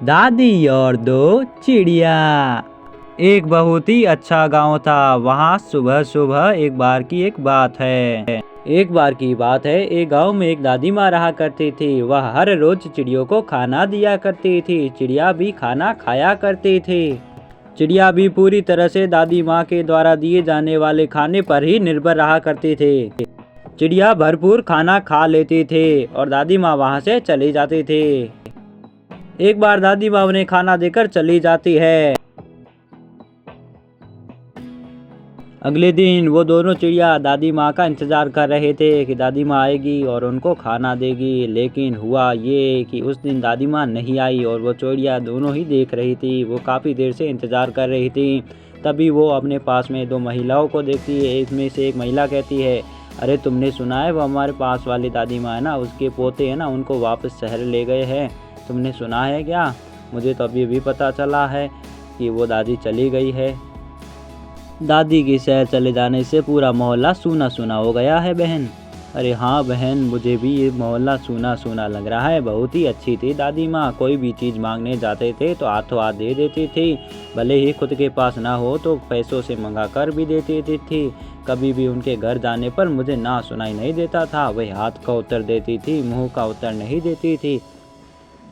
दादी और दो चिड़िया। एक बहुत ही अच्छा गांव था। वहाँ सुबह सुबह एक बार की बात है, एक गांव में एक दादी माँ रहा करती थी। वह हर रोज चिड़ियों को खाना दिया करती थी। चिड़िया भी खाना खाया करती थी। चिड़िया भी पूरी तरह से दादी माँ के द्वारा दिए जाने वाले खाने पर ही निर्भर रहा करती थी। चिड़िया भरपूर खाना खा लेती थी और दादी माँ वहाँ से चली जाती थी। एक बार दादी माँ उन्हें खाना देकर चली जाती है। अगले दिन वो दोनों चिड़िया दादी माँ का इंतजार कर रहे थे कि दादी माँ आएगी और उनको खाना देगी। लेकिन हुआ ये कि उस दिन दादी माँ नहीं आई और वो चिड़िया दोनों ही देख रही थी। वो काफ़ी देर से इंतजार कर रही थी। तभी वो अपने पास में दो महिलाओं को देखती है। इसमें से एक महिला कहती है, अरे तुमने सुना है वो हमारे पास वाली दादी माँ है ना, उसके पोते हैं ना, उनको वापस शहर ले गए हैं। तुमने सुना है क्या? मुझे तो अभी भी पता चला है कि वो दादी चली गई है। दादी के शहर चले जाने से पूरा मोहल्ला सूना सूना हो गया है बहन। अरे हाँ बहन, मुझे भी ये मोहल्ला सूना सूना लग रहा है। बहुत ही अच्छी थी दादी माँ। कोई भी चीज़ मांगने जाते थे तो हाथों हाथ दे देती थी। भले ही खुद के पास ना हो तो पैसों से मंगा कर भी देती थी। कभी भी उनके घर जाने पर मुझे ना सुनाई नहीं देता था। वह हाथ का उत्तर देती थी, मुँह का उत्तर नहीं देती थी।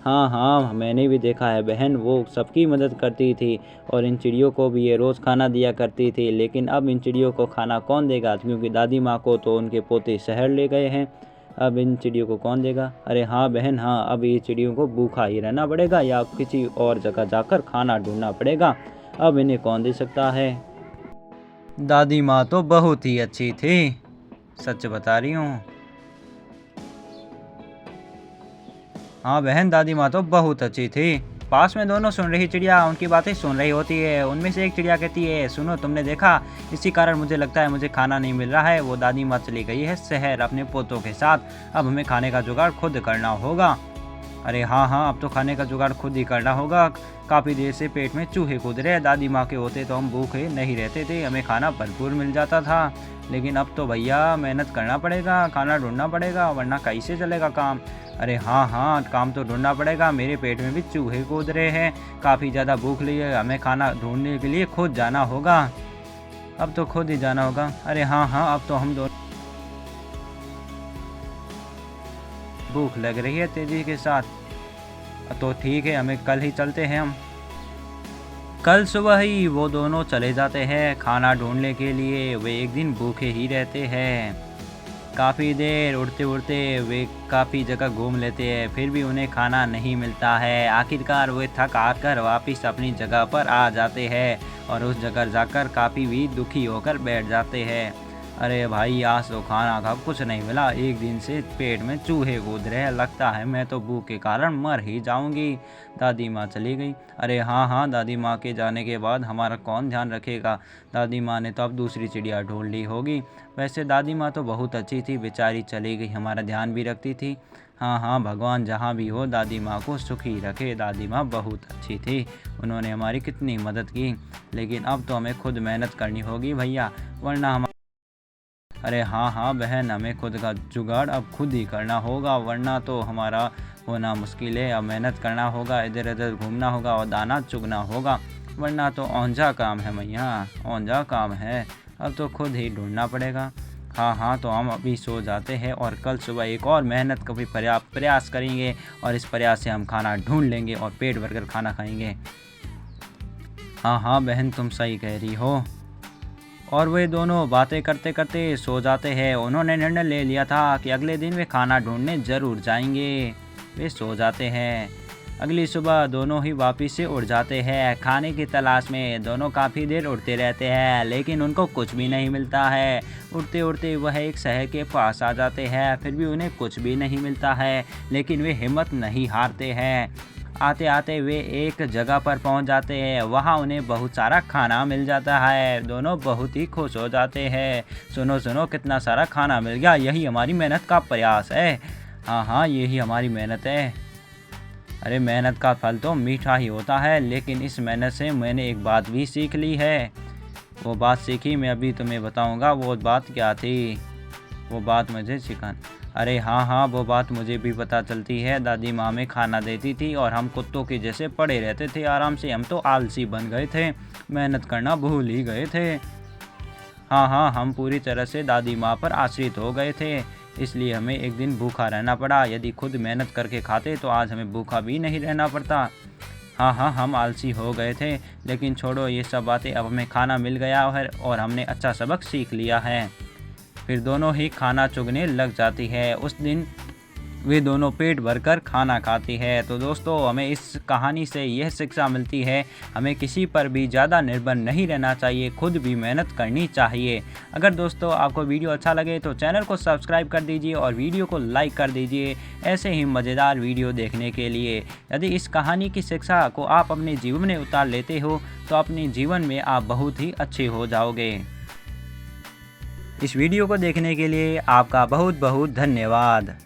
हाँ हाँ, मैंने भी देखा है बहन, वो सबकी मदद करती थी और इन चिड़ियों को भी ये रोज़ खाना दिया करती थी। लेकिन अब इन चिड़ियों को खाना कौन देगा, क्योंकि दादी माँ को तो उनके पोते शहर ले गए हैं। अब इन चिड़ियों को कौन देगा? अरे हाँ बहन हाँ, अब ये चिड़ियों को भूखा ही रहना पड़ेगा या किसी और जगह जाकर खाना ढूंढना पड़ेगा। अब इन्हें कौन दे सकता है? दादी माँ तो बहुत ही अच्छी थी, सच बता रही हूँ। हाँ बहन, दादी माँ तो बहुत अच्छी थी। पास में दोनों सुन रही चिड़िया उनकी बातें सुन रही होती है। उनमें से एक चिड़िया कहती है, सुनो तुमने देखा, इसी कारण मुझे लगता है मुझे खाना नहीं मिल रहा है। वो दादी माँ चली गई है शहर अपने पोतों के साथ। अब हमें खाने का जुगाड़ खुद करना होगा। अरे हाँ हाँ, अब तो खाने का जुगाड़ खुद ही करना होगा। काफ़ी देर से पेट में चूहे कूद रहे। दादी माँ के होते तो हम भूखे नहीं रहते थे, हमें खाना भरपूर मिल जाता था। लेकिन अब तो भैया मेहनत करना पड़ेगा, खाना ढूंढना पड़ेगा, वरना कैसे चलेगा काम। अरे हाँ हाँ, काम तो ढूंढना पड़ेगा। मेरे पेट में भी चूहे कूद रहे हैं, काफ़ी ज़्यादा भूख लगी है। हमें खाना ढूंढने के लिए खुद जाना होगा। अब तो खुद ही जाना होगा। अरे हाँ हाँ, अब तो हम दोनों भूख लग रही है तेजी के साथ। तो ठीक है, हमें कल ही चलते हैं हम। कल सुबह ही वो दोनों चले जाते हैं खाना ढूंढने के लिए। वे एक दिन भूखे ही रहते हैं। काफ़ी देर उड़ते उड़ते वे काफ़ी जगह घूम लेते हैं, फिर भी उन्हें खाना नहीं मिलता है। आखिरकार वे थक हार कर वापस अपनी जगह पर आ जाते हैं और उस जगह जाकर काफ़ी भी दुखी होकर बैठ जाते हैं। अरे भाई, आज तो खाना का कुछ नहीं मिला। एक दिन से पेट में चूहे कूद रहे हैं, लगता है मैं तो भूख के कारण मर ही जाऊंगी। दादी माँ चली गई। अरे हाँ हाँ, दादी माँ के जाने के बाद हमारा कौन ध्यान रखेगा? दादी माँ ने तो अब दूसरी चिड़िया ढूंढ ली होगी। वैसे दादी माँ तो बहुत अच्छी थी, बेचारी चली गई, हमारा ध्यान भी रखती थी। हाँ हाँ, भगवान जहाँ भी हो दादी माँ को सुखी रखे। दादी माँ बहुत अच्छी थी, उन्होंने हमारी कितनी मदद की। लेकिन अब तो हमें खुद मेहनत करनी होगी भैया, वरना हम अरे हाँ हाँ बहन, हमें खुद का जुगाड़ अब खुद ही करना होगा, वरना तो हमारा होना मुश्किल है। अब मेहनत करना होगा, इधर उधर घूमना होगा और दाना चुगना होगा, वरना तो औंधा काम है मैया, औंधा काम है। अब तो खुद ही ढूंढना पड़ेगा। हाँ हाँ, तो हम अभी सो जाते हैं और कल सुबह एक और मेहनत का भी प्रयास करेंगे और इस प्रयास से हम खाना ढूंढ लेंगे और पेट भरकर खाना खाएंगे। हाँ हाँ बहन, तुम सही कह रही हो। और वे दोनों बातें करते करते सो जाते हैं। उन्होंने निर्णय ले लिया था कि अगले दिन वे खाना ढूंढने ज़रूर जाएंगे। वे सो जाते हैं। अगली सुबह दोनों ही वापस से उड़ जाते हैं खाने की तलाश में। दोनों काफ़ी देर उड़ते रहते हैं, लेकिन उनको कुछ भी नहीं मिलता है। उड़ते उड़ते वह एक शहर के पास आ जाते हैं, फिर भी उन्हें कुछ भी नहीं मिलता है। लेकिन वे हिम्मत नहीं हारते हैं। आते आते वे एक जगह पर पहुंच जाते हैं। वहां उन्हें बहुत सारा खाना मिल जाता है। दोनों बहुत ही खुश हो जाते हैं। सुनो सुनो, कितना सारा खाना मिल गया, यही हमारी मेहनत का प्रयास है। हाँ हाँ, यही हमारी मेहनत है। अरे मेहनत का फल तो मीठा ही होता है, लेकिन इस मेहनत से मैंने एक बात भी सीख ली है। वो बात सीखी मैं अभी तुम्हें बताऊंगा। वो बात क्या थी? वो बात मुझे सिखा। अरे हाँ हाँ, वो बात मुझे भी पता चलती है। दादी माँ हमें खाना देती थी और हम कुत्तों के जैसे पड़े रहते थे आराम से। हम तो आलसी बन गए थे, मेहनत करना भूल ही गए थे। हाँ हाँ, हम पूरी तरह से दादी माँ पर आश्रित हो गए थे, इसलिए हमें एक दिन भूखा रहना पड़ा। यदि खुद मेहनत करके खाते तो आज हमें भूखा भी नहीं रहना पड़ता। हाँ हाँ, हम आलसी हो गए थे, लेकिन छोड़ो ये सब बातें। अब हमें खाना मिल गया है और हमने अच्छा सबक सीख लिया है। फिर दोनों ही खाना चुगने लग जाती है। उस दिन वे दोनों पेट भरकर खाना खाती है। तो दोस्तों, हमें इस कहानी से यह शिक्षा मिलती है, हमें किसी पर भी ज़्यादा निर्भर नहीं रहना चाहिए, खुद भी मेहनत करनी चाहिए। अगर दोस्तों आपको वीडियो अच्छा लगे तो चैनल को सब्सक्राइब कर दीजिए और वीडियो को लाइक कर दीजिए ऐसे ही मज़ेदार वीडियो देखने के लिए। यदि इस कहानी की शिक्षा को आप अपने जीवन में उतार लेते हो तो अपने जीवन में आप बहुत ही अच्छे हो जाओगे। इस वीडियो को देखने के लिए आपका बहुत बहुत धन्यवाद।